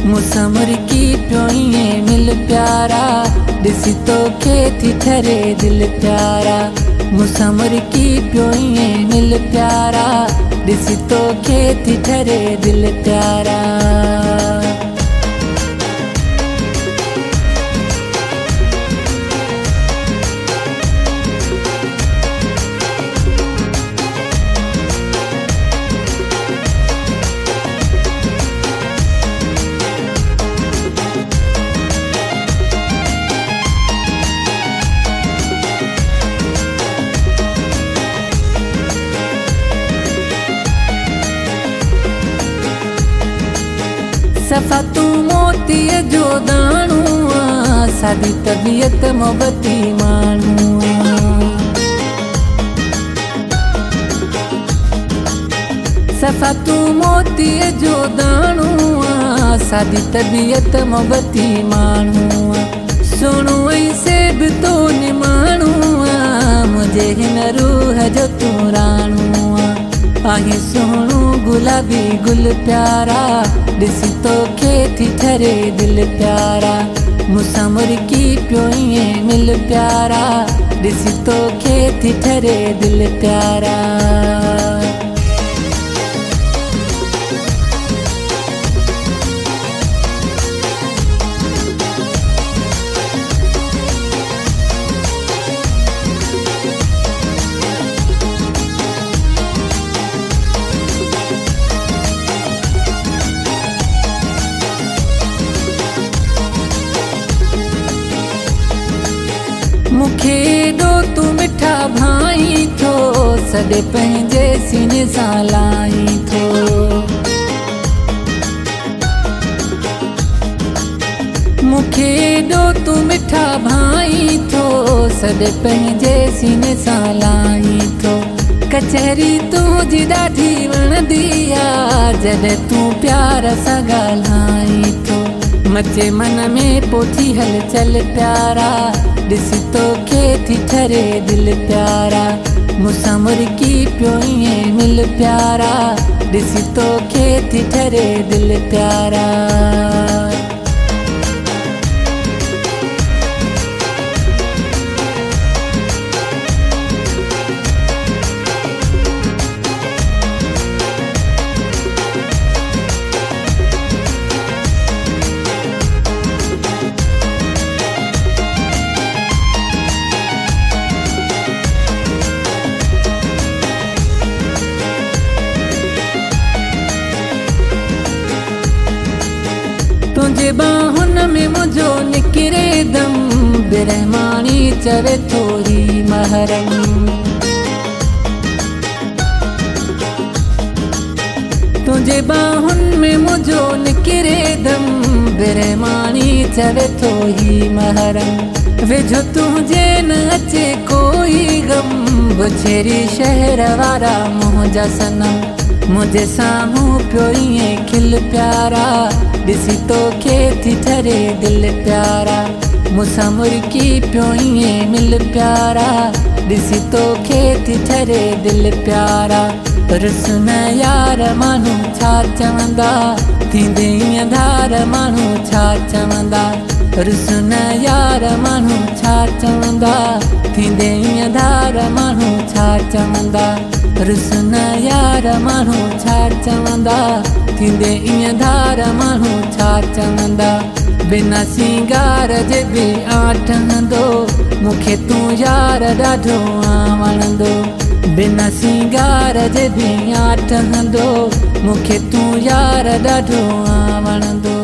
मुसमर की प्योइए मिल प्यारा, दिसी तो के थी ठरे दिल प्यारा। मुसमर की प्योइए मिल प्यारा, दिसी तो के थी ठरे दिल प्यारा। सफ़ा तू मोती जो दाणू आ, सादी तबीयत मोहब्बती मानू आ। सफ़ा तू मोती जो दाणू आ, सादी तबीयत मोहब्बती मानू आ। सुणू ऐसे भी तो निमाणू आ, मुझे हिन रूह जो तू राणू आ। आहे सोनू गुलाबी गुल प्यारा, दिसी तो के थी ठरे दिल प्यारा। मुसमर की प्योइए मिल प्यारा, दिसी तो के थी ठरे दिल प्यारा। मुखे दो तू मिठा भाई थो, सदे पंहिंजे सीने सां लाई थो। मुखे दो तू मिठा भाई थो, सदे पंहिंजे सीने सां लाई थो। कचहरी तुंहिंजी ॾाढी वणंदी आ, जॾहिं तूं प्यार सां ॻाल्हाई थो। मचे मन में पोथी हलचल प्यारा, दिसी तो के थी ठरे दिल प्यारा। मुसमर की प्योइए मिल प्यारा, दिसी तो के थी ठरे दिल प्यारा। तुझे बाहुन में मुझो निकिरे दम, बिरहमानी चवे थोरी महरम। तुझे बाहुन में मुझो निकिरे दम, बिरहमानी चवे थोरी महरम। वेझो तुझे न अचे कोई गम, बुछेरी शहर वारा मुझा सनम। मुझे सामूं प्योइए खिल प्यारा, दिसी तो के थी ठरे दिल प्यारा। मुसमर की प्योइए मिल प्यारा, दिसी तो के थी ठरे दिल प्यारा। रुसन यार मानू छा चवंदा, थींदे ईअं धार मानू छा चवंदा। रुसन यार मानू छा चवंदा, थींदे ईअं धार मानू छा चवंदा। रुसन यार मानू छा चवंदा, थींदे ईअं धार मानू छा चवंदा। बिना सिंगार जे बि आठंदो, मूंखे तूं यार ॾाढो वणंदो। बिना सिंगार जे बि आठंदो, मूंखे तूं यार ॾाढो वणंदो।